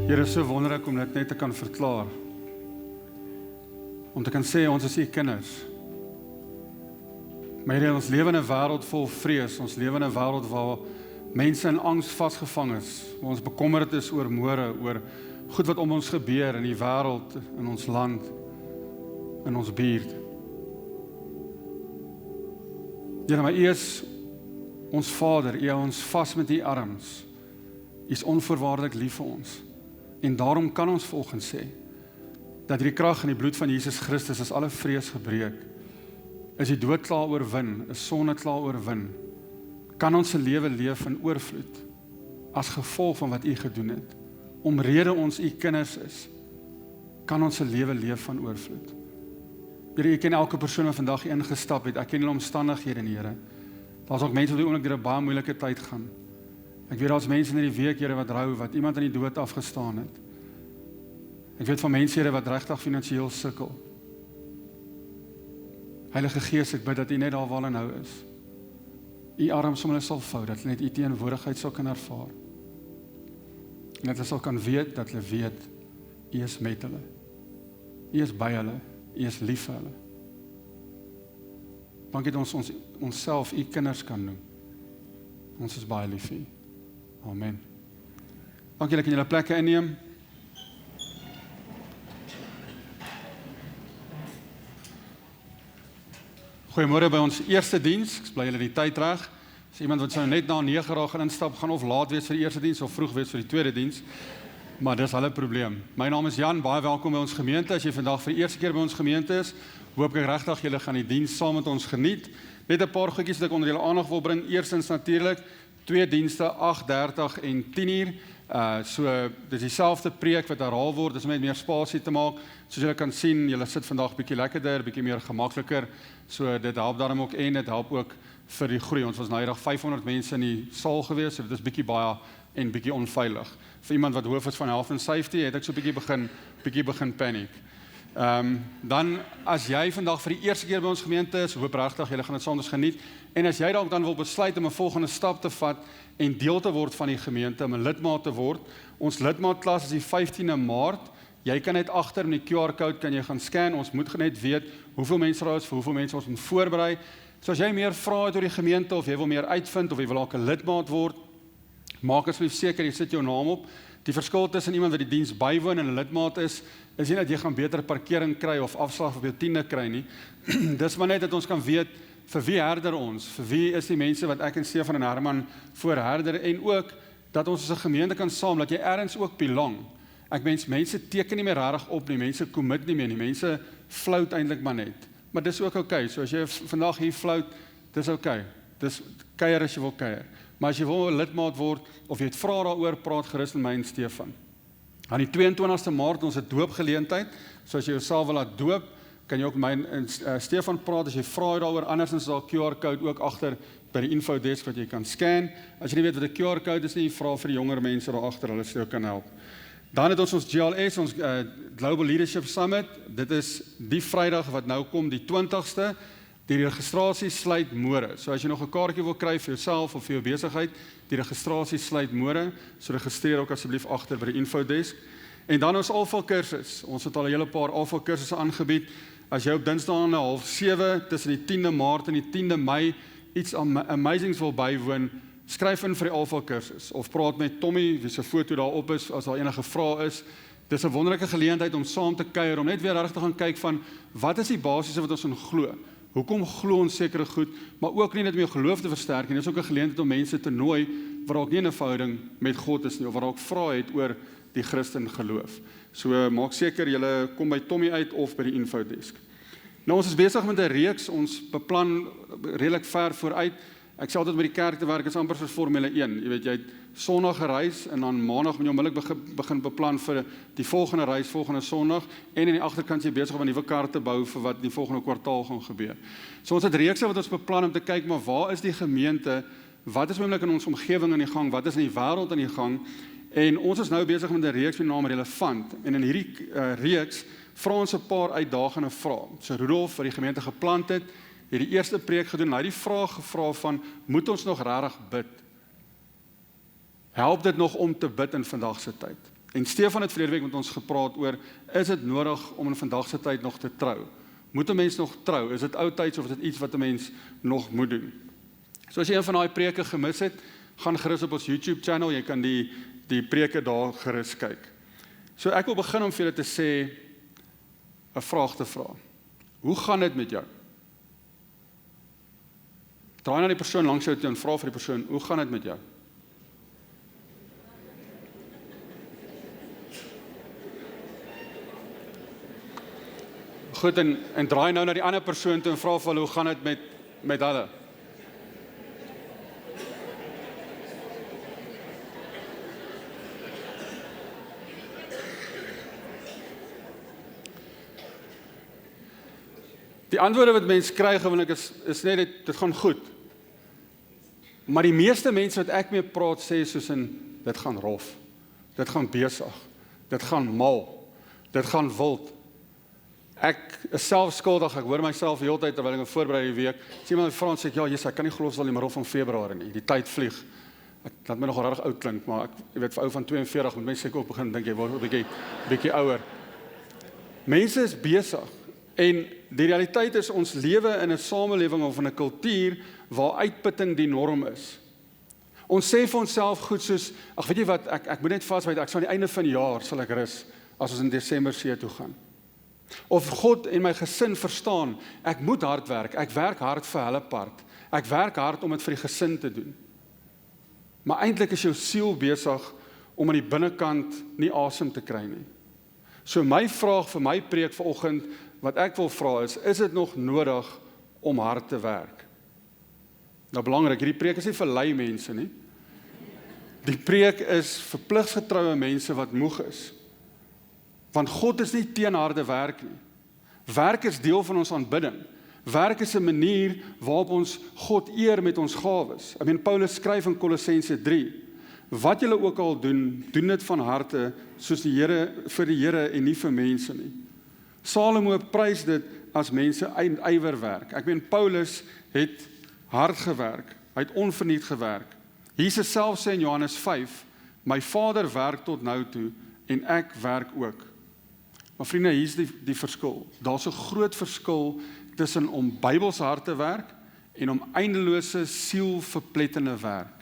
Here, is so wonderlik om dit net te kan verklaar. Om te kan sê, ons is u kinders. Maar Here, ons lewe in 'n wêreld vol vrees, ons lewe in 'n wêreld waar mense in angs vasgevang is, waar ons bekommerd is oor môre, oor goed wat om ons gebeur in die wêreld, in ons land, in ons buurt. Here, maar u is ons Vader, u hou ons vas met u arms. U is onvoorwaardelik lief vir ons. En daarom kan ons volgens sê, dat die krag in die bloed van Jesus Christus is alle vrees gebreek. Is die dood klaar oorwin, is sonde klaar oorwin, kan ons se lewe leef in oorvloed, as gevolg van wat u gedoen het. Omrede ons u kinders is, kan ons se lewe leef van oorvloed. Here, u ken elke persoon wat vandag hier ingestap het, ek ken hulle omstandighede, Here. Daar's ook mense wat die oomblik deur 'n baie moeilike tyd gaan. Ek weet daar's mense in hierdie week, Here, wat rou, wat iemand aan die dood afgestaan het. Ek weet van mense, Here, wat regtig finansiëel sukkel. Heilige Gees, ek bid dat u net daar waar hulle nou is, u arms om hulle sal vou, dat hulle net u teenwoordigheid sal kan ervaar. En dat hulle sal kan weet, dat hulle weet, u is met hulle. U is by hulle, u is lief vir hulle. Dankie dat ons onsself u kinders kan noem. Ons is baie lief vir u. Amen. Dankie dat julle plekke inneem. Goeiemôre by ons eerste diens. Ek bly julle die tyd reg. As iemand wat sou net na 9 raak gaan instap, gaan of laat wees vir die eerste diens of vroeg wees vir die tweede diens. Maar dis hulle probleem. My naam is Jan, baie welkom by ons gemeente. As jy vandag vir die eerste keer by ons gemeente is, hoop ek regtig julle gaan die diens saam met ons geniet. Net 'n paar goedjies wat ek onder julle aandag wil bring. Eerstens natuurlik 2 dienste, 8:30 en 10:00. So dis dieselfde preek wat herhaal word, dis om net meer spasie te maak. Soos julle kan sien, julle sit vandag bietjie lekkerder, bietjie meer gemakliker. So dit help daarom ook en dit help ook vir die groei. Ons was nou eendag 500 mense in die saal gewees, so dit is bietjie baie en bietjie onveilig. Vir iemand wat hoof is van health and safety, het ek so bietjie begin paniek. Dan as jy vandag vir die eerste keer by ons gemeente is, hoop regtig julle gaan dit saam met ons geniet. En as jy dalk dan wil besluit om 'n volgende stap te vat en deel te word van die gemeente, om 'n lidmaat te word, ons lidmaatklas is die 15de Maart. Jy kan net agter in die QR-code kan jy gaan scan. Ons moet net weet hoeveel mense daar is, vir hoeveel mense ons moet voorberei. So as jy meer vrae het oor die gemeente of jy wil meer uitvind of jy wil dalk 'n lidmaat word, maak asseblief seker jy sit jou naam op. Die verskil tussen iemand wat die diens bywoon en 'n lidmaat is nie dat jy gaan beter parkering kry of afslag op jou 10de kry nie. Dis maar net dat ons kan weet vir wie herder ons, vir wie is die mense wat ek en Stefan en Herman voor herder, en ook dat ons as 'n gemeente kan saam, dat jy ergens ook belang. Ek mens, mense teken nie meer regtig op nie, mense commit nie meer nie, mense flout eintlik maar net. Maar dis ook okay, so as jy vandag hier flout, dis okay. Dis kuier as jy wil kuier. Maar as jy wil 'n lidmaat word, of jy het vrae daaroor, praat gerus met my en Stefan. Aan die 22ste Maart ons 'n doopgeleentheid, so as jy jouself wil laat doop, kan jy ook my en Stefan praat as jy vra daaroor. Andersins is daar 'n QR-code ook agter by die infodesk wat jy kan scan. As jy nie weet wat 'n QR-code is nie, jy vra vir die jonger mense daar agter, hulle sou kan help. Dan het ons GLS, ons Global Leadership Summit. Dit is die Vrydag wat nou kom, die 20ste. Die registrasie sluit môre. So as jy nog 'n kaartjie wil kry vir jouself of vir jou besigheid, die registrasie sluit môre. So registreer ook asseblief agter by die infodesk. En dan ons Alpha kursus. Ons het al 'n hele paar Alpha kursusse aangebied. As jy op Dinsdae om 6:30 tussen die 10de Maart en die 10de Mei iets amazings wil bywoon, skryf in vir die Alpha kursus of praat met Tommy, wie se foto daarop is as daar enige vrae is. Dis 'n wonderlike geleentheid om saam te kuier, om net weer regtig te gaan kyk van wat is die basiese wat ons in glo. Hoekom glo ons sekere goed, maar ook nie net om jou geloof te versterk nie. Dis ook 'n geleentheid om mense te nooi wat dalk nie 'n verhouding met God is nie, of wat dalk vrae het oor die Christen geloof. So maak seker julle kom by Tommy uit of by die infodesk. Nou ons is besig met 'n reeks, ons beplan redelik ver vooruit. Ek sê altyd met die kerk te werk is amper soos Formule 1. Jy weet, jy het Sondag gereis en dan Maandag moet jy onmiddellik begin beplan vir die volgende reis, volgende Sondag, en in die agterkant jy besig om 'n nuwe kar te bou vir wat die volgende kwartaal gaan gebeur. So ons het reekse wat ons beplan om te kyk, maar waar is die gemeente? Wat is oomblik in ons omgewing aan die gang? Wat is in die wêreld aan die gang? En ons is nou besig met 'n reeks met die naam Relevant. En in hierdie reeks vra ons 'n paar uitdagende vrae. So Rudolf wat die gemeente geplant het die eerste preek gedoen, hy het die vraag gevra van, moet ons nog regtig bid? Help dit nog om te bid in vandag se tyd? En Stefan het verlede week met ons gepraat oor, is dit nodig om in vandag se tyd nog te trou? Moet 'n mens nog trou? Is dit oudtyds of is dit iets wat 'n mens nog moet doen? So as jy een van daai preke gemis het, gaan gerus op ons YouTube channel, jy kan die preke daar gerus kyk. So ek wil begin om vir julle te sê, 'n vraag te vra. Hoe gaan dit met jou? Draai na die persoon langs jou toe en vra vir die persoon, hoe gaan dit met jou? Goed, en draai nou na die ander persoon toe en vra vir hulle, hoe gaan dit met hulle? Die antwoorde wat mense kry gewoonlik is net, dit gaan goed. Maar die meeste mense wat ek mee praat, sê soos in, dit gaan rof, dit gaan besig, dit gaan mal, dit gaan wild. Ek is self skuldig, ek hoor myself die hele tyd terwyl ek my voorberei die week. As iemand my vra en sê, ja, Jesus, ek kan nie glo ons al in die middel van Februarie nie, die tyd vlieg. Ek laat my nog regtig oud klink, maar ek weet vir ou van 42 moet mense seker ook begin dink jy word 'n bietjie ouer. Mense is besig en die realiteit is ons lewe in 'n samelewing of in 'n kultuur waar uitputting die norm is. Ons sê vir onsself goed soos, ag weet jy wat, ek moet net vasbyt, ek sal aan die einde van die jaar sal ek rus as ons in Desember see toe gaan. Of God en my gesin verstaan, ek moet hard werk, ek werk hard vir hulle part, ek werk hard om dit vir die gesin te doen. Maar eintlik is jou siel besig om aan die binnekant nie asem te kry nie. So my vraag vir my preek vanoggend, wat ek wil vra is dit nog nodig om hard te werk? Nou belangrik, hierdie preek is nie vir lui mense nie. Die preek is vir pligsgetroue mense wat moeg is. Want God is nie teen harde werk nie. Werk is deel van ons aanbidding. Werk is 'n manier waarop ons God eer met ons gawes. Paulus skryf in Kolossense 3, wat julle ook al doen, doen dit van harte soos vir die Here en nie vir mense nie. Salomo prys dit as mense ywerwerk. Paulus het hard gewerk, hy het onverniet gewerk. Jesus self sê in Johannes 5, my Vader werk tot nou toe en ek werk ook. Maar vriende, hier is die verskil. Daar's 'n groot verskil tussen om Bybels hard te werk en om eindelose sielverplettende werk.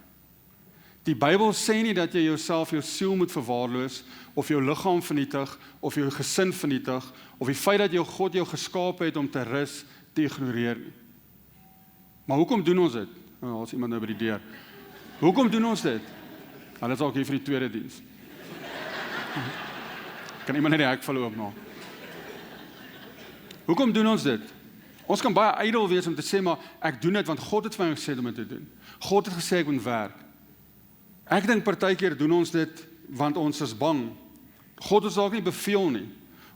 Die Bybel sê nie dat jy jou siel moet verwaarloos, of jou liggaam vernietig, of jou gesin vernietig, of die feit dat jou God jou geskaap het om te rus, te ignoreer nie. Maar hoekom doen ons dit? Daar's iemand nou by die deur. Hoekom doen ons dit? Hulle is ook hier vir die tweede diens. Kan iemand net die hek val oopmaak? Hoekom doen ons dit? Ons kan baie ydel wees om te sê, maar ek doen dit want God het vir my gesê om dit te doen. God het gesê ek moet werk. Ek dink partykeer doen ons dit want ons is bang. God het ons dalk nie beveel nie.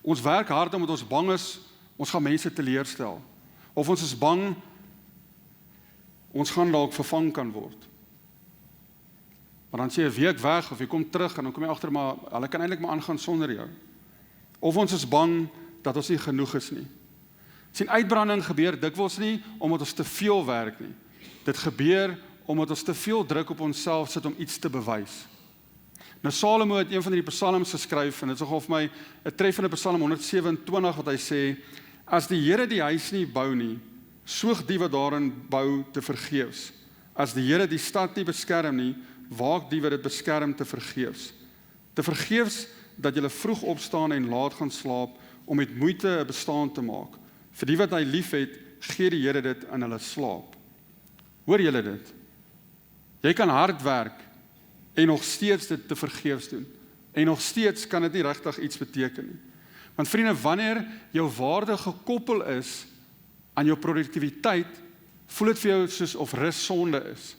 Ons werk hard omdat ons bang is, ons gaan mense teleurstel. Of ons is bang, ons gaan dalk vervang kan word. Maar dan sê jy 'n week weg, of jy kom terug, en dan kom jy agter, maar hulle kan eintlik maar aangaan sonder jou. Of ons is bang dat ons nie genoeg is nie. Sien, uitbranding gebeur dikwels nie omdat ons te veel werk nie. Dit gebeur omdat ons te veel druk op onsself sit om iets te bewys. Nou Salomo het een van die psalms geskryf, en dit is nogal vir my 'n treffende Psalm 127 wat hy sê, as die Here die huis nie bou nie, soeg die wat daarin bou te vergeefs. As die Here die stad nie beskerm nie, waak die wat dit beskerm te vergeefs. Te vergeefs dat julle vroeg opstaan en laat gaan slaap om met moeite 'n bestaan te maak. Vir die wat hy lief het, gee die Here dit in hulle slaap. Hoor julle dit? Jy kan hard werk en nog steeds dit te vergeefs doen. En nog steeds kan dit nie regtig iets beteken nie. Want vriende, wanneer jou waarde gekoppel is aan jou produktiwiteit, voel dit vir jou soos of rus sonde is.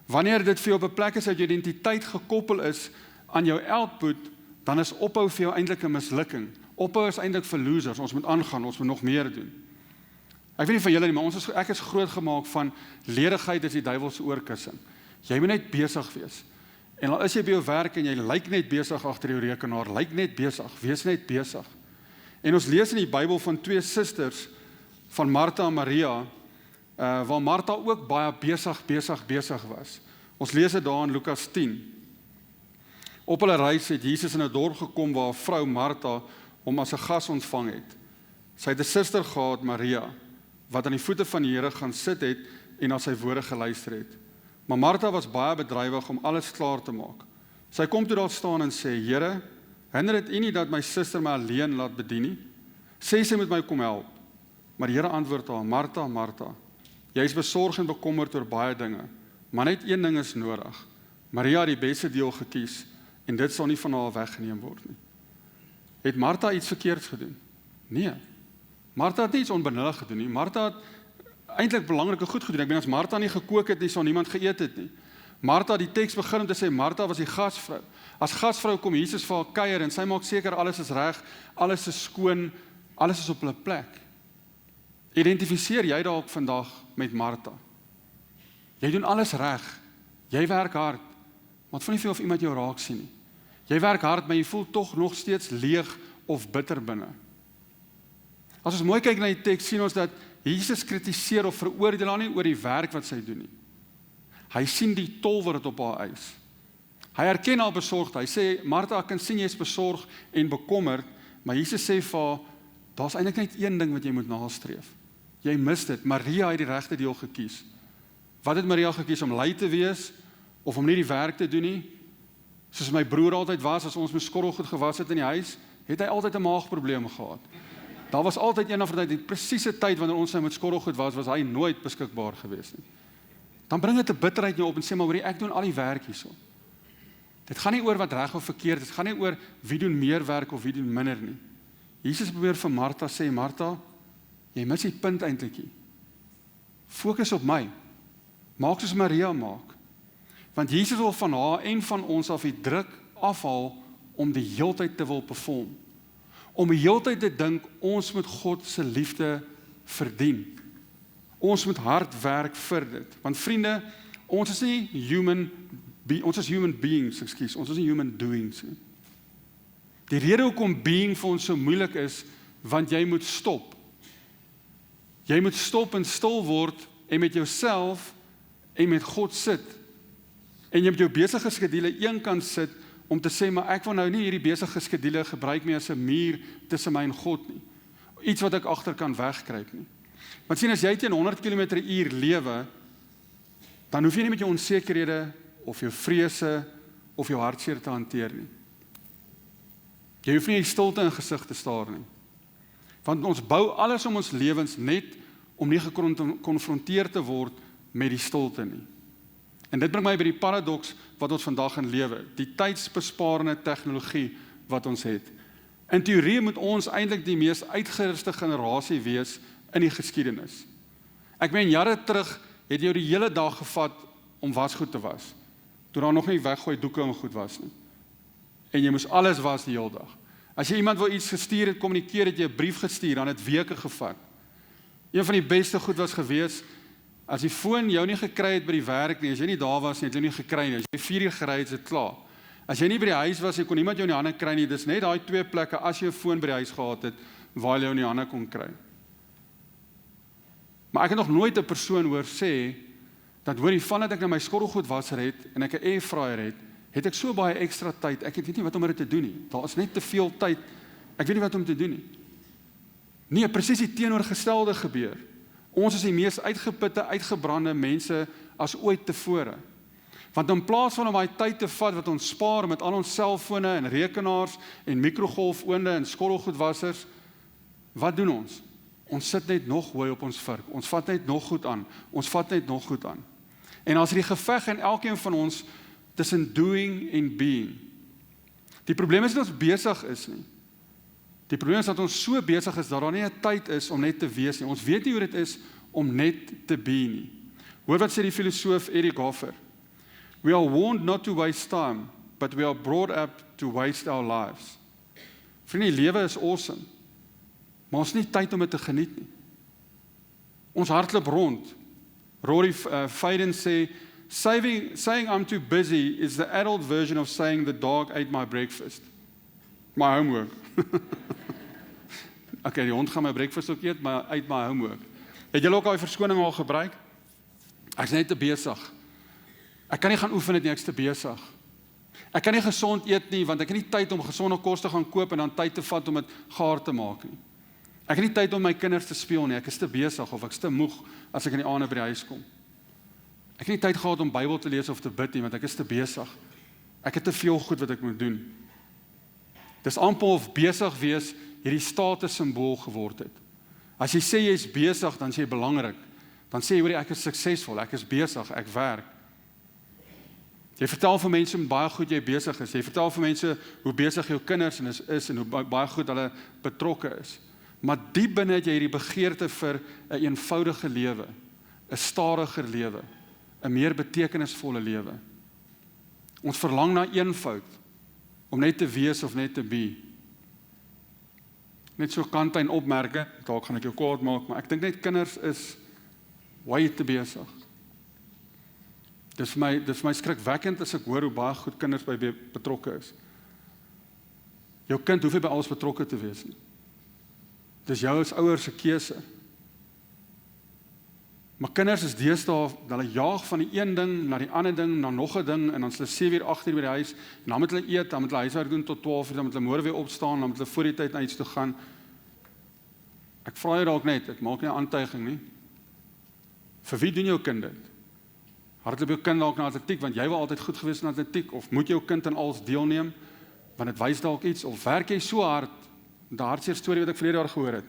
Wanneer dit vir jou op 'n plek is dat jou identiteit gekoppel is aan jou output, dan is ophou vir jou eintlik 'n mislukking. Ophou is eintlik vir losers, ons moet aangaan, ons moet nog meer doen. Ek weet nie van julle nie, maar ek is groot gemaak van ledigheid is die duiwel se oorkussing. Jy moet net besig wees. En al is jy by jou werk en jy lyk net besig agter jou rekenaar, lyk net besig, wees net besig. En ons lees in die Bybel van twee susters, van Martha en Maria, waar Martha ook baie besig was. Ons lees dit daar in Lukas 10. Op hulle reis het Jesus in 'n dorp gekom waar 'n vrou Martha hom as 'n gas ontvang het. Sy het 'n suster gehad, Maria, wat aan die voete van die Here gaan sit het en na sy woorde geluister het. Maar Martha was baie bedrywig om alles klaar te maak. Sy kom toe daar staan en sê, Here, hinder dit U nie dat my suster my alleen laat bedien nie? Sê sy moet my kom help. Maar die Here antwoord haar, Martha, Martha, jy is besorg en bekommerd oor baie dinge, maar net een ding is nodig. Maria het die beste deel gekies en dit sal nie van haar weggeneem word nie. Het Martha iets verkeerds gedoen? Nee. Martha het nie iets onbenullig gedoen nie. Martha het eintlik belangrike goed gedoen. Ek bedoel, as Martha nie gekook het nie, sou niemand geëet het nie. Martha, die teks begin om te sê, Martha was die gasvrou. As gasvrou kom Jesus vir haar kuier en sy maak seker alles is reg, alles is skoon, alles is op hulle plek. Identifiseer jy dalk vandag met Martha? Jy doen alles reg. Jy werk hard, maar het voel nie veel of iemand jou raak sien nie. Jy werk hard, maar jy voel tog nog steeds leeg of bitter binne. As ons mooi kyk na die teks, sien ons dat Jesus kritiseer of veroordeel haar nie oor die werk wat sy doen nie. Hy sien die tol wat dit op haar eis. Hy erken haar besorgdheid. Hy sê, Martha, ek kan sien jy is besorg en bekommerd, maar Jesus sê vir haar, daar's eintlik net een ding wat jy moet nastreef. Jy mis dit. Maria het die regte deel gekies. Wat het Maria gekies? Om lui te wees of om nie die werk te doen nie? Soos my broer altyd was, as ons met skorrelgoed gewas het in die huis, het hy altyd 'n maagprobleem gehad. Daar was altyd een of ander tyd, die presiese tyd wanneer ons nou met skorrelgoed was hy nooit beskikbaar gewees nie. Dan bring dit 'n bitterheid jou op en sê, maar hoorie, ek doen al die werk hierso. Dit gaan nie oor wat reg of verkeerd is, dit gaan nie oor wie doen meer werk of wie doen minder nie. Jesus probeer vir Martha sê, Martha, jy mis die punt eintlik hier. Fokus op my. Maak soos Maria maak. Want Jesus wil van haar en van ons af die druk afhaal om die heeltyd te wil perform. Om die heeltyd te dink, ons moet God se liefde verdien. Ons moet hard werk vir dit. Want vriende, ons is nie ons is human beings, ons is nie human doings. Die rede hoekom being vir ons so moeilik is, want jy moet stop. Jy moet stop en stil word en met jouself en met God sit. En jy met jou besige skedule een kant sit om te sê, maar ek wil nou nie hierdie besige skedule gebruik meer as 'n muur tussen my en God nie. Iets wat ek agter kan wegkruip nie. Want sien, as jy teen 100 km/h lewe, dan hoef jy nie met jou onsekerhede of jou vrese of jou hartseer te hanteer nie. Jy hoef nie die stilte in gesig te staar nie. Want ons bou alles om ons lewens net om nie gekonfronteer te word met die stilte nie. En dit bring my by die paradoks wat ons vandag in lewe, die tydsbesparende tegnologie wat ons het. In teorie moet ons eintlik die mees uitgeruste generasie wees in die geskiedenis. Ek meen, jare terug het jou die hele dag gevat om wasgoed te was, toe daar nog nie weggooi doeke en goed was nie. En jy moes alles was die hele dag. As jy iemand wil iets gestuur het, kommunikeer, het jy 'n brief gestuur, dan het weke gevat. Een van die beste goed was gewees, as die foon jou nie gekry het by die werk nie, as jy nie daar was nie, het jy nie gekry nie, as jy 4 uur gery het, is dit klaar. As jy nie by die huis was, jy kon niemand jou in die hande kry nie, dis net daai 2 plekke, as jy 'n foon by die huis gehad het, waar jy jou in die hande kon kry. Maar ek het nog nooit 'n persoon hoor sê, dat hoorie, vandat ek nou my skorrelgoedwasser het, en ek 'n airfryer het ek so baie ekstra tyd, ek weet nie wat om dit te doen nie. Daar is net te veel tyd, ek weet nie wat om te doen nie. Nee, presies die teenoorgestelde gebeur. Ons is die mees uitgeputte, uitgebrande mense as ooit tevore. Want in plaas van om daai tyd te vat wat ons spaar met al ons selfone en rekenaars en mikrogolfoonde en skorrelgoedwassers, wat doen ons? Ons sit net nog hooi op ons vurk. Ons vat net nog goed aan. Ons vat net nog goed aan. En as die geveg in elkeen van ons tussen doing en being. Die probleem is dat ons besig is nie. Die probleem is dat ons so besig is dat daar nie 'n tyd is om net te wees nie. Ons weet nie hoe dit is om net te be nie. Hoor wat sê die filosoof Eric Hoffer. We are warned not to waste time, but we are brought up to waste our lives. Vriende, die lewe is awesome. Maar ons het nie tyd om dit te geniet nie. Ons hardloop rond. Rory Faden sê, saying I'm too busy is the adult version of saying the dog ate my breakfast. My homework. Okay, die hond gaan my breakfast ook eet, maar uit my homework. Het julle ook al die verskoning al gebruik? Ek is net te besig. Ek kan nie gaan oefen nie, ek is te besig. Ek kan nie gesond eet nie, want ek het nie tyd om gesonde kos te gaan koop en dan tyd te vat om dit gaar te maak nie. Ek het nie tyd om my kinders te speel nie, ek is te besig of ek is te moeg as ek in die aande by die huis kom. Ek het nie tyd gehad om Bybel te lees of te bid nie, want ek is te besig. Ek het te veel goed wat ek moet doen. Dis amper of besig wees hierdie status symbool geword het. As jy sê jy is besig, dan sê jy belangrik. Dan sê jy, hoor, ek is suksesvol, ek is besig, ek werk. Jy vertel vir mense hoe baie goed jy besig is. Jy vertel vir mense hoe besig jou kinders is en hoe baie goed hulle betrokke is. Maar diep binne het jy hierdie begeerte vir 'n eenvoudige lewe, 'n stadiger lewe, 'n meer betekenisvolle lewe. Ons verlang na eenvoud, om net te wees of net te be. Net so kantyn opmerke, dalk gaan ek jou kwaad maak, maar ek dink net kinders is way te besig. Dis vir my skrikwekkend as ek hoor hoe baie goed kinders by betrokke is. Jou kind hoef nie by alles betrokke te wees nie. Dis jou as ouers se keuse. Maar kinders is deesdae, hulle jaag van die een ding na die ander ding, na nog 'n ding, en dan is hulle 7 uur, 8 uur by die huis, en dan moet hulle eet, dan moet hulle huiswerk doen tot 12 uur, dan moet hulle môre weer opstaan, dan moet hulle voor die tyd na iets toe gaan. Ek vra jou dalk net, ek maak nie 'n aantuiging nie. Vir wie doen jou kind dit? Hardloop jou kind dalk na atletiek, want jy was altyd goed gewees in atletiek, of moet jou kind aan alles deelneem, want dit wys dalk iets, of werk jy so hard, die hartseer storie wat ek verlede jaar gehoor het,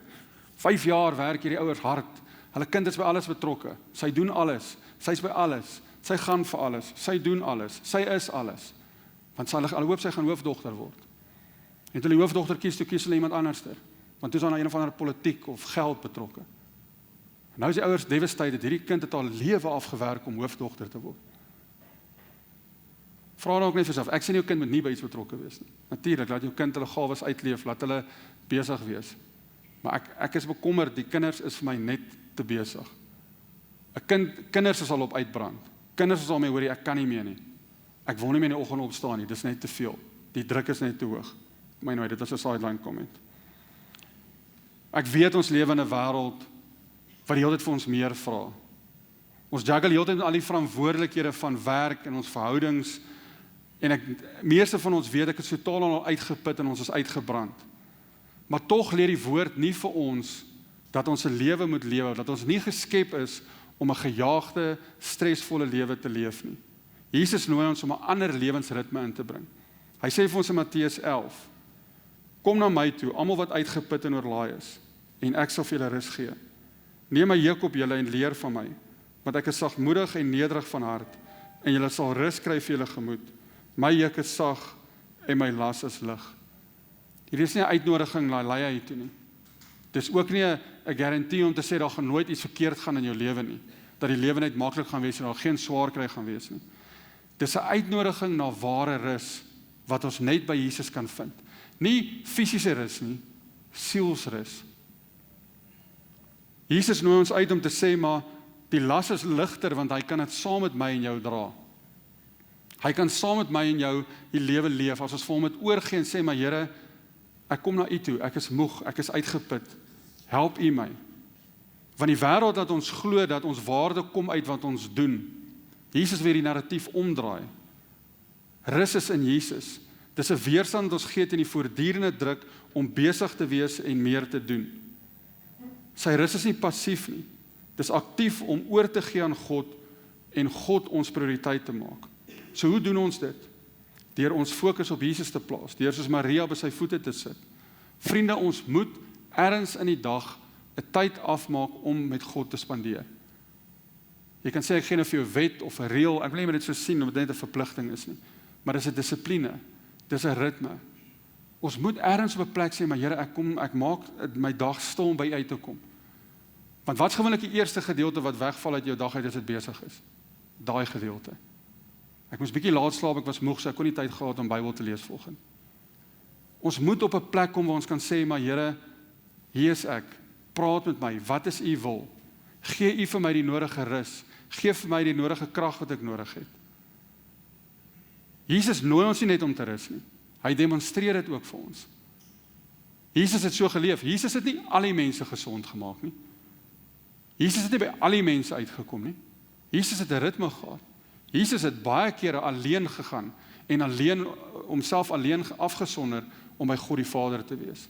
5 jaar werk hierdie ouers hard, hulle kind is by alles betrokke, sy doen alles, sy is by alles, sy gaan vir alles, sy doen alles, sy is alles, want hulle hoop sy gaan hoofdogter word. En toe die hoofdogter kies hulle iemand anderster, want toe is daar na een of ander politiek of geld betrokke. En nou is die ouers devastated, hierdie kind het al lewe afgewerk om hoofdogter te word. Vra nou ook net vir jouself, ek sê nie jou kind moet nie by iets betrokke wees nie. Natuurlik, laat jou kind hulle gawes uitleef, laat hulle besig wees. Maar ek is bekommerd, die kinders is vir my net te besig. Kinders is al op uitbrand. Kinders is al mee hoor, ek kan nie meer nie. Ek wil nie meer in die oggend opstaan nie, dis net te veel. Die druk is net te hoog. Maar nou, dit was 'n sideline comment. Ek weet ons lewe in 'n wêreld wat die hele tyd vir ons meer vra. Ons juggle die hele tyd met al die verantwoordelikhede van werk en ons verhoudings, en meeste van ons weet ek is totaal al uitgeput en ons is uitgebrand. Maar tog leer die woord nie vir ons dat ons 'n lewe moet lewe, dat ons nie geskep is om 'n gejaagde, stresvolle lewe te leef nie. Jesus nooi ons om 'n ander lewensritme in te bring. Hy sê vir ons in Matteus 11, kom na my toe, almal wat uitgeput en oorlaai is, en ek sal vir julle rus gee. Neem my juk op julle en leer van my, want ek is sagmoedig en nederig van hart, en julle sal rus kry vir julle gemoed. My juk is sag en my las is lig. Hier is nie 'n uitnodiging na lei toe nie. Dis ook nie 'n garantie om te sê daar gaan nooit iets verkeerd gaan in jou lewe nie, dat die lewe net maklik gaan wees en daar geen swaar kry gaan wees nie. Dis 'n uitnodiging na ware rus wat ons net by Jesus kan vind. Nie fisiese rus nie, sielsrus. Jesus nooi ons uit om te sê, maar die las is ligter, want hy kan dit saam met my en jou dra. Hy kan saam met my en jou die lewe leef, as ons vir hom het oorgee en sê, maar Here, ek kom na u toe, ek is moeg, ek is uitgeput, help u my. Want die wêreld dat ons glo dat ons waarde kom uit wat ons doen, Jesus weer die narratief omdraai. Rus is in Jesus. Dis 'n weerstand wat ons gee teen die voortdurende druk om besig te wees en meer te doen. Sy rus is nie passief nie. Dis aktief om oor te gee aan God en God ons prioriteit te maak. So hoe doen ons dit? Deur ons fokus op Jesus te plaas, deur soos Maria by sy voete te sit. Vriende, ons moet ergens in die dag 'n tyd afmaak om met God te spandeer. Jy kan sê ek gee nou vir jou 'n wet of 'n reël, ek wil nie meer dit so sien omdat dit net 'n verpligting is nie, maar dis 'n dissipline, dis 'n ritme. Ons moet ergens op 'n plek sê, maar Here, ek maak my dag stil om by U uit te kom. Want wat's gewoonlik die eerste gedeelte wat wegval uit jou dag uit as dit besig is? Daai gedeelte. Ek moes bietjie laat slaap, ek was moeg, so ek kon nie tyd gehad om Bybel te lees volgens. Ons moet op 'n plek kom waar ons kan sê, maar Here, hier is ek, praat met my, wat is U wil? Gee U vir my die nodige rus, gee vir my die nodige krag wat ek nodig het. Jesus nooi ons nie net om te rus nie, hy demonstreer dit ook vir ons. Jesus het so geleef, Jesus het nie al die mense gesond gemaak nie. Jesus het nie by al die mense uitgekom nie. Jesus het 'n ritme gehad. Jesus het baie kere alleen gegaan en alleen homself alleen afgesonder om by God die Vader te wees.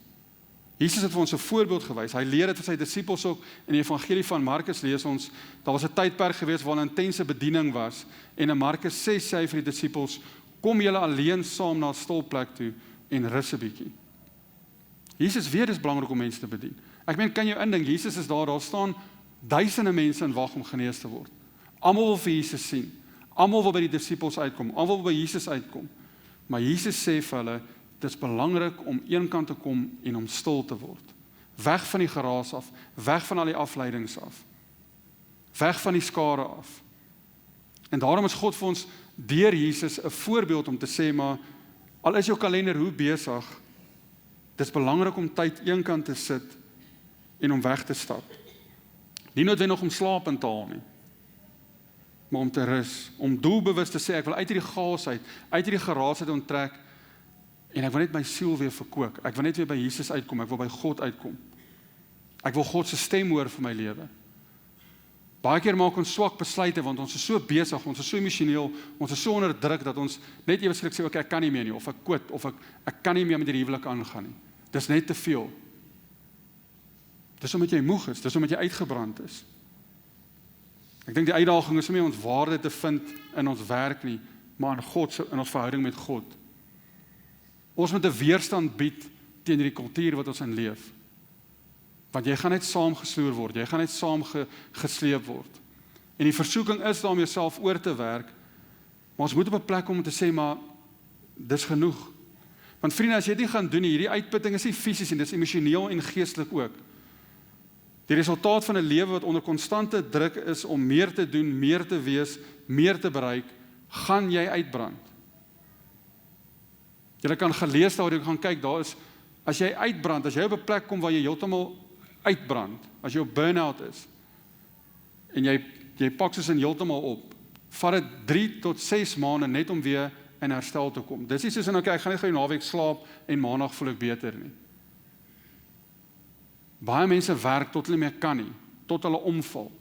Jesus het vir ons 'n voorbeeld gewys. Hy leer dit vir sy disippels ook. In die evangelie van Markus lees ons, daar was 'n tydperk gewees waar 'n intense bediening was, en in Markus 6 sê hy vir die disippels, kom julle alleen saam na 'n stil plek toe en rus 'n bietjie. Jesus weet dis belangrik om mense te bedien. Ek meen, kan jou indink, Jesus is daar staan duisende mense in wag om genees te word. Almal wil vir Jesus sien. Almal wil by die disippels uitkom. Almal wil by Jesus uitkom. Maar Jesus sê vir hulle, dit is belangrik om eenkant te kom en om stil te word. Weg van die geraas af, weg van al die afleidings af. Weg van die skare af. En daarom is God vir ons deur Jesus 'n voorbeeld om te sê, maar al is jou kalender hoe besig, dit is belangrik om tyd eenkant te sit en om weg te stap. Nie noodwendig om slaap in te haal nie, maar om te rus, om doelbewus te sê, ek wil uit hierdie chaos uit hierdie geraas uit onttrek, en ek wil net my siel weer verkoop. Ek wil net weer by Jesus uitkom, ek wil by God uitkom. Ek wil God se stem hoor vir my lewe. Baie keer maak ons swak besluite, want ons is so besig, ons is so emosioneel, ons is so onder druk, dat ons net ewe skielik sê, ek kan nie meer nie, of ek quit, of ek kan nie meer met die huwelik aangaan nie. Dis net te veel. Dis omdat jy moeg is, dis omdat jy uitgebrand is. Ek dink die uitdaging is om nie ons waarde te vind in ons werk nie, maar in ons verhouding met God. Ons moet 'n weerstand bied teen die kultuur wat ons in leef. Want jy gaan net saam gesloer word, jy gaan net saam gesleep word. En die versoeking is daar om jouself oor te werk, maar ons moet op 'n plek kom om te sê, maar dis genoeg. Want vriende, as jy dit nie gaan doen nie, hierdie uitputting is nie fisies en dis emosioneel en geestelik ook. Die resultaat van 'n lewe wat onder konstante druk is om meer te doen, meer te wees, meer te bereik, gaan jy uitbrand. Jy kan gelees daar, jy gaan kyk, daar is, as jy uitbrand, as jy op 'n plek kom waar jy heeltemal uitbrand, as jy op burn-out is, en jy pak soos in heeltemal op, vat dit 3 tot 6 maande net om weer in herstel te kom. Dis nie soos, ek gaan net gou die naweek slaap en maandag voel ek beter nie. Baie mense werk tot hulle nie meer kan nie, tot hulle omval.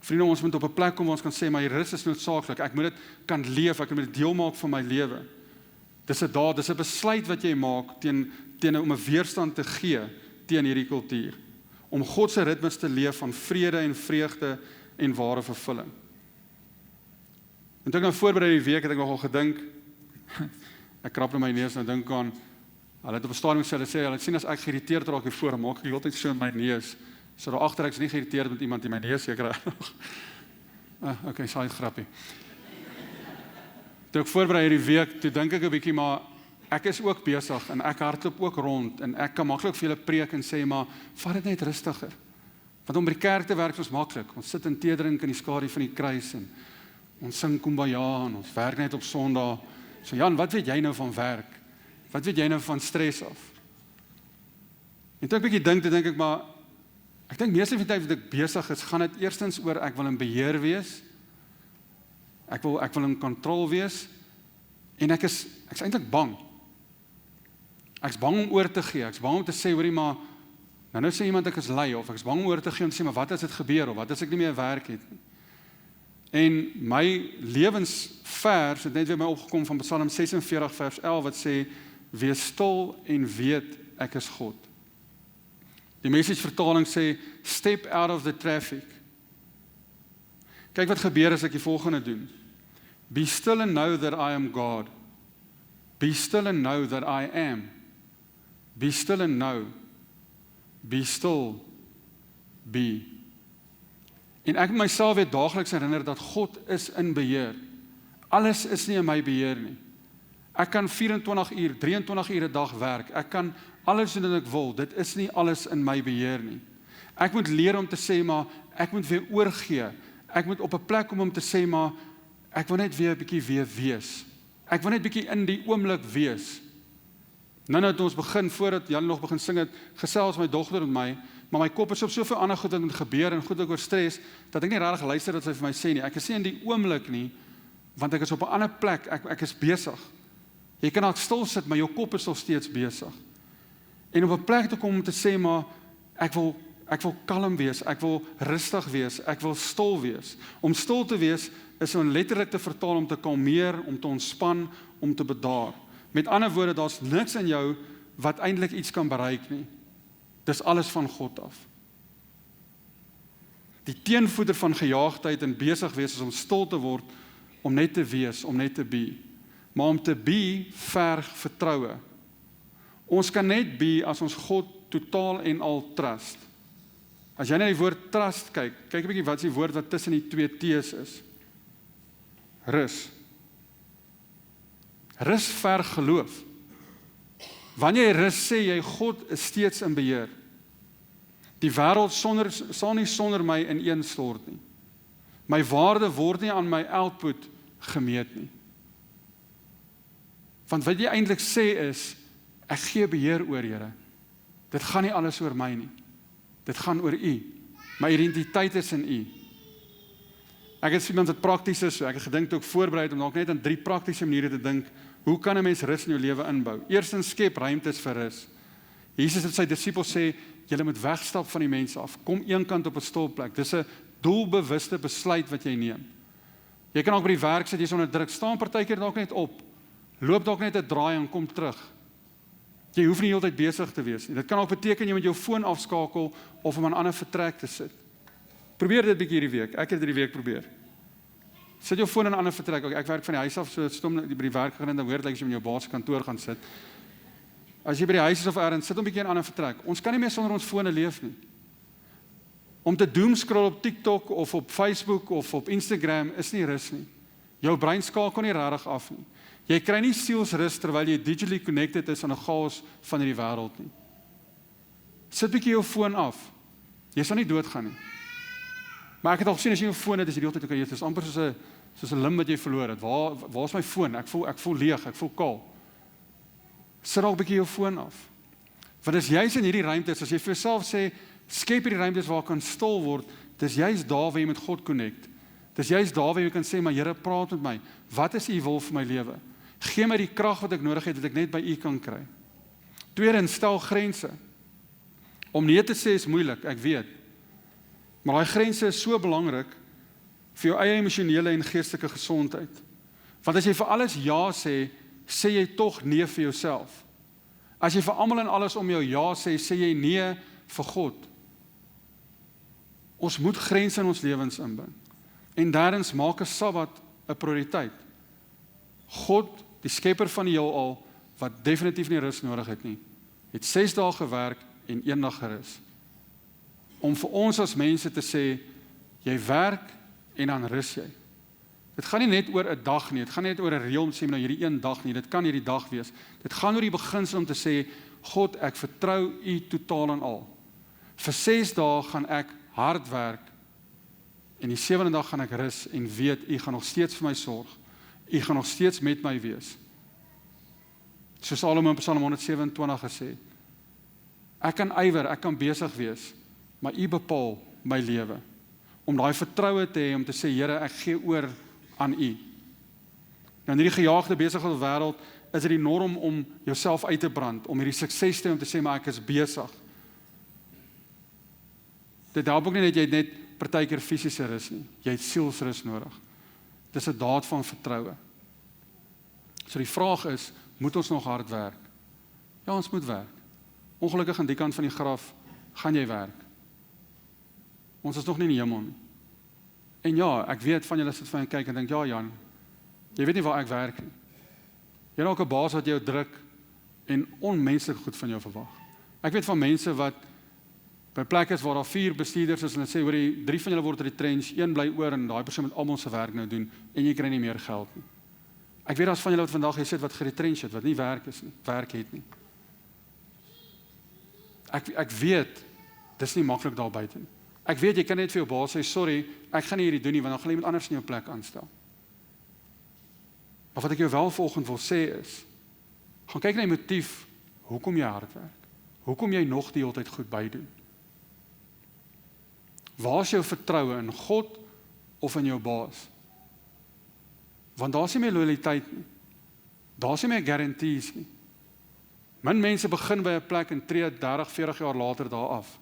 Vriende, ons moet op 'n plek kom waar ons kan sê, my rus is noodsaaklik, ek moet dit kan leef, ek moet dit deel maak van my lewe. Dis 'n daad, dis 'n besluit wat jy maak teen om 'n weerstand te gee teen hierdie kultuur, om God se ritmes te leef van vrede en vreugde en ware vervulling. En toe ek nou voorberei die week, het ek nogal gedink, ek krap in my neus nou dink aan, hulle het op 'n stadium sê, hulle sien as ek geïrriteerd raak hiervoor, maak ek die hele tyd so in my neus, so daar agter ek is nie geïrriteerd met iemand in my neus seker. Okay, saai grappie. Toe ek voorberei hierdie week, toe dink ek 'n bietjie, maar ek is ook besig en ek hardloop ook rond en ek kan maklik vir julle preek en sê, maar vat dit net rustiger. Want om by die kerk te werk is ons maklik. Ons sit in teedrink in die skadu van die kruis en ons sing Kumbaya en ons werk net op Sondag. So Jan, wat weet jy nou van werk? Wat weet jy nou van stres af? En toe ek 'n bietjie dink ek, maar ek dink meeste van die tyd wat ek besig is, gaan dit eerstens oor ek wil in beheer wees. Ek wil in kontrol wees en ek is eintlik bang. Ek's bang om oor te gee. Ek's bang om te sê, hoorie, maar nou sê iemand ek is lui, of ek's bang om oor te gee en te sê, maar wat as dit gebeur, of wat as ek nie meer werk het nie. En my lewensvers het net weer my opgekom van Psalm 46 vers 11 wat sê, wees stil en weet ek is God. Die Message vertaling sê, step out of the traffic. Kyk wat gebeur as ek die volgende doen. Be still and know that I am God. Be still and know that I am. Be still and know. Be still. Be. En ek moet myself weer daagliks herinner dat God is in beheer. Alles is nie in my beheer nie. Ek kan 24 uur, 23 uur 'n dag werk. Ek kan alles doen wat ek wil. Dit is nie alles in my beheer nie. Ek moet leer om te sê, maar ek moet weer oorgee. Ek moet op 'n plek kom om te sê, maar ek wil net weer 'n bietjie weer wees. Ek wil net bietjie in die oomblik wees. Nou het ons begin, voordat Jan nog begin sing het, gesels my dogter en my, maar my kop is op soveel ander goed wat moet gebeur en goed ook oor stres, dat ek nie regtig luister wat sy vir my sê nie. Ek is nie in die oomblik nie, want ek is op 'n ander plek, ek is besig. Jy kan dalk stil sit, maar jou kop is nog steeds besig. En op 'n plek te kom om te sê, maar ek wil Ek wil kalm wees, ek wil rustig wees, ek wil stil wees. Om stil te wees is om letterlik te vertaal om te kalmeer, om te ontspan, om te bedaar. Met ander woorde, daar's niks in jou wat eintlik iets kan bereik nie. Dis alles van God af. Die teenvoeter van gejaagdheid en besig wees is om stil te word, om net te wees, om net te be. Maar om te be verg vertroue. Ons kan net be as ons God totaal en al trust. As jy na die woord trust kyk 'n bietjie wat is die woord wat tussen die twee T's is. Rus. Rus verg geloof. Wanneer jy rus, sê jy God is steeds in beheer. Die wêreld sal nie sonder my ineenstort nie. My waarde word nie aan my output gemeet nie. Want wat jy eintlik sê is, ek gee beheer oor, Here. Dit gaan nie alles oor my nie. Dit gaan oor U. My identiteit is in U. Ek het iemand wat prakties is, so ek het gedink toe ek voorberei het om dalk net aan 3 praktiese maniere te dink, hoe kan 'n mens rus in jou lewe inbou? Eerstens skep ruimtes vir rus. Jesus het sy disippels sê, julle moet wegstap van die mense af. Kom eenkant op 'n stil plek. Dis 'n doelbewuste besluit wat jy neem. Jy kan ook by die werk sit, jy's onder druk, staan partykeer dalk net op. Loop dalk net 'n draai en kom terug. Jy hoef nie heeltyd besig te wees nie. Dit kan ook beteken jy moet jou foon afskakel of om in 'n ander vertrek te sit. Probeer dit bietjie hierdie week. Ek het dit die week probeer. Sit jou foon in 'n ander vertrek. Ek werk van die huis af, so stom by die werk gegaan en dan hoor dit as jy in jou baas se kantoor gaan sit. As jy by die huis is of ergens, sit 'n bietjie in 'n ander vertrek. Ons kan nie meer sonder ons fone leef nie. Om te doomscroll op TikTok of op Facebook of op Instagram is nie rus nie. Jou brein skakel nie regtig af nie. Jy kry nie sielsrus terwyl jy digitally connected is aan 'n chaos van hierdie wêreld nie. Sit bietjie jou foon af. Jy sal nie doodgaan nie. Maar ek het al gesien as jy jou foon het, is jy die hele tyd okay, dit is amper soos 'n lim wat jy verloor het. Waar is my foon? Ek voel leeg, ek voel kaal. Sit dalk bietjie jou foon af. Want as jy's in hierdie ruimtes, as jy vir jouself sê, skep hierdie ruimtes waar kan stil word, dis jy's daar waar jy met God connect. Dis jy's daar waar jy kan sê, maar Here, praat met my. Wat is U wil vir my lewe? Gee my die krag wat ek nodig het, dat ek net by U kan kry. Tweedens, stel grense. Om nee te sê is moeilik, ek weet. Maar daai grense is so belangrik vir jou eie emosionele en geestelike gesondheid. Want as jy vir alles ja sê, sê jy tog nee vir jouself. As jy vir almal en alles om jou ja sê, sê jy nee vir God. Ons moet grense in ons lewens inbring. En derdens, maak 'n Sabbat 'n prioriteit. God, die skepper van die heelal, wat definitief nie rus nodig het nie, het 6 dae gewerk en 1 dag gerus. Om vir ons as mense te sê, jy werk en dan rus jy. Dit gaan nie net oor 'n dag nie, dit gaan nie net oor 'n reël om te sê, nou hierdie 1 dag nie, dit kan hierdie dag wees. Dit gaan oor die beginsel om te sê, God, ek vertrou U totaal en al. Vir 6 dae gaan ek hard werk, en die 7de dag gaan ek rus, en weet, U gaan nog steeds vir my sorg. U gaan nog steeds met my wees. Soos Salomo in Psalm 127 gesê, ek kan ywer, ek kan besig wees, maar U bepaal my lewe. Om daai vertroue te hê, om te sê, Here, ek gee oor aan U. Nou in hierdie gejaagde besige wêreld, is dit die norm om jouself uit te brand, om hierdie sukses te hê, om te sê, maar ek is besig. Dit help ook nie dat jy net partykeer fisiese rus nie, jy het sielsrus nodig. Dit is 'n daad van vertroue. So die vraag is, moet ons nog hard werk? Ja, ons moet werk. Ongelukkig aan die kant van die graf, gaan jy werk. Ons is nog nie in die hemel nie. En ja, ek weet van julle sit van en kyk en dink, ja Jan, jy weet nie waar ek werk nie. Jy het ook 'n baas wat jou druk en onmenslik goed van jou verwag. Ek weet van mense wat by plekke is waar daar 4 bestuurders is en hulle sê, hoor jy, 3 van julle word retrench, 1 bly oor en daai persoon moet almal se werk nou doen en jy kry nie meer geld nie. Ek weet daar's van julle wat vandag hier sit wat geretrench het, wat nie werk het nie. Ek weet, dis nie maklik daar buite nie. Ek weet, jy kan net vir jou baas sê, sorry, ek gaan nie hierdie doen nie, want dan gaan iemand anders in jou plek aanstel. Maar wat ek jou wel volgende wil sê is, gaan kyk na die motief, hoekom jy hard werk? Hoekom jy nog die hele tyd goed bydoen? Waar is jou vertroue in God of in jou baas? Want daar is nie meer loyaliteit nie. Daar is nie meer guarantees nie. Min mense begin by 'n plek en tree 30, 40 jaar later daar af.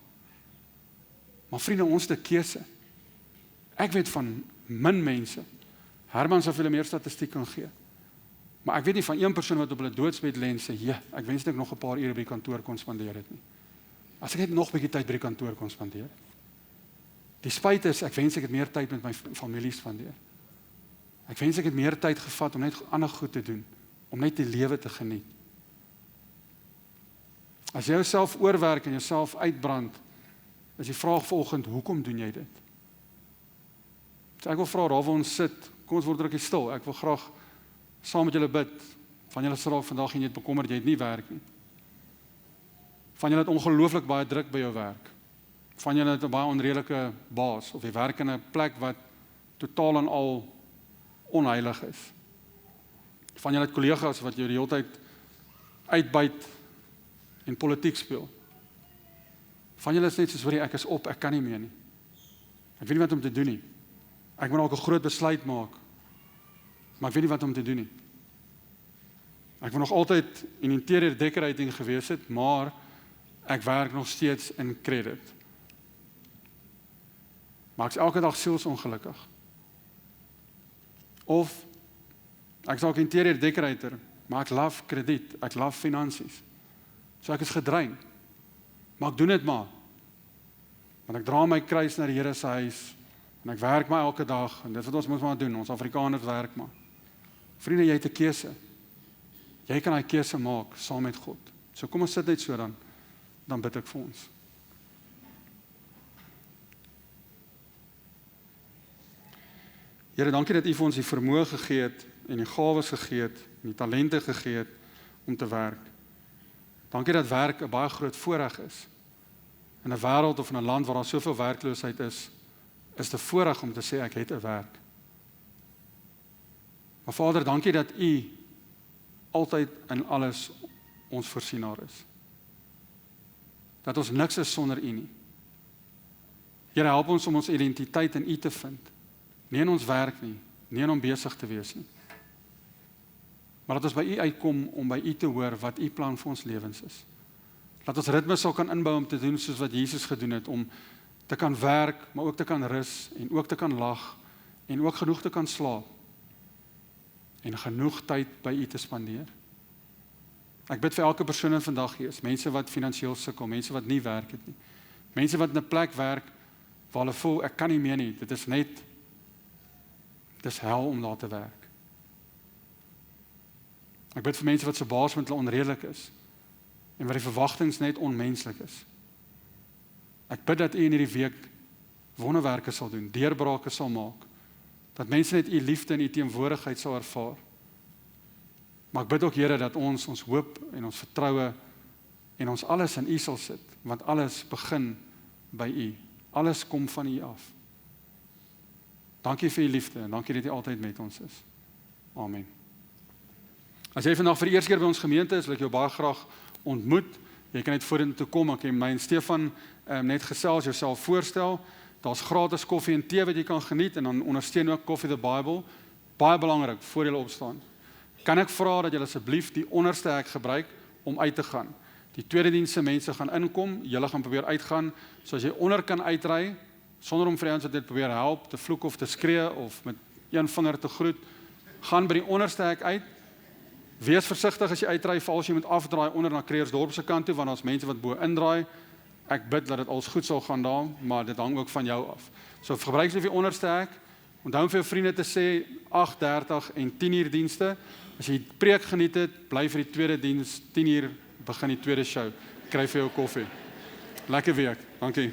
Maar vriende, ons het 'n keuse. Ek weet van min mense. Herman sal vir julle meer statistiek kan gee. Maar ek weet nie van een persoon wat op hulle doodsbed lê en sê, "Ja, ek wens net ek nog 'n paar ure by die kantoor kon spandeer het nie. As ek net nog 'n bietjie tyd by die kantoor kon spandeer." Die spyt is, ek wens ek het meer tyd met my familie spandeer. Ek wens ek het meer tyd gevat om net ander goed te doen, om net die lewe te geniet. As jy jouself oorwerk en jouself uitbrand, is die vraag vanoggend, hoekom doen jy dit? So ek wil vra, daar waar ons sit, kom ons word rukkie stil, ek wil graag saam met julle bid, van julle sal dalk vandag en jy het bekommerd, jy het nie werk nie. Van julle het ongelooflik baie druk by jou werk. Van julle het 'n baie onredelike baas, of jy werk in 'n plek wat totaal en al onheilig is. Van julle het kollegas wat jou die hele tyd uitbuit en politiek speel. Van julle is net soos, hoorie, ek is op, ek kan nie meer nie. Ek weet nie wat om te doen nie. Ek moet dalk 'n groot besluit maak, maar ek weet nie wat om te doen nie. Ek wil nog altyd in interior decorating gewees het, maar ek werk nog steeds in credit. Maar ek is elke dag sielsongelukkig. Of ek is ook interior decorator, maar ek love krediet, ek love finansies. So ek is gedrein. Maar ek doen dit maar. Want ek dra my kruis na die Here se huis en ek werk maar elke dag en dit wat ons moet maar doen. Ons Afrikaners werk maar. Vriende, jy het 'n keuse. Jy kan 'n keuse maak saam met God. So kom ons sit net so dan bid ek vir ons. Here, dankie dat U vir ons die vermoë gegee het en die gawes gegee het en die talente gegee het om te werk. Dankie dat werk 'n baie groot voorreg is. In 'n wêreld of in 'n land waar daar soveel werkloosheid is dit 'n voorreg om te sê ek het 'n werk. Maar Vader, dankie dat U altyd in alles ons voorsienaar is. Dat ons niks is sonder U nie. Here, help ons om ons identiteit in U te vind. Nie in ons werk nie, nie in om besig te wees nie. Maar dat ons by U uitkom om by U te hoor wat U plan vir ons lewens is. Dat ons ritmes sal kan inbou om te doen soos wat Jesus gedoen het, om te kan werk, maar ook te kan rus, en ook te kan lag, en ook genoeg te kan slaap, en genoeg tyd by U te spandeer. Ek bid vir elke persoon in vandag hier, mense wat finansiëel sukkel, mense wat nie werk het nie, mense wat in 'n plek werk, waar hulle voel, ek kan nie meer nie, dit is hel om daar te werk. Ek bid vir mense wat se baas met hulle onredelik is, en waar die verwagtinge net onmenslik is. Ek bid dat U in hierdie week wonderwerke sal doen, deurbrake sal maak, dat mense net U liefde en U teenwoordigheid sal ervaar. Maar ek bid ook, Here, dat ons hoop en ons vertroue en ons alles in U sal sit, want alles begin by U. Alles kom van U af. Dankie vir U liefde en dankie dat U altyd met ons is. Amen. As jy vandag vir die eerste keer by ons gemeente is, wil ek jou baie graag ontmoet. Jy kan net vorentoe kom, ek het my en Stefan net gesels, jouself voorstel. Daar's gratis koffie en tee wat jy kan geniet en dan ondersteun ook Coffee the Bible. Baie belangrik voor jy opstaan. Kan ek vra dat jy asseblief die onderste hek gebruik om uit te gaan? Die tweede dienste mense gaan inkom, julle gaan probeer uitgaan, so as jy onder kan uitry, sonder om vir ons wat dit probeer help, te vloek of te skree of met een vinger te groet, gaan by die onderste hek uit. Wees versigtig as jy uitry, veral as jy moet afdraai onder na Kreersdorp se kant toe, want daar's mense wat bo indraai. Ek bid dat dit alles goed sal gaan daar, maar dit hang ook van jou af. So gebruik asseblief die onderste hek. Onthou om vir jou vriende te sê 8:30 en 10:00 dienste. As jy preek geniet het, bly vir die tweede diens, 10:00 begin die tweede show. Kry vir jou koffie. Lekker week. Dankie.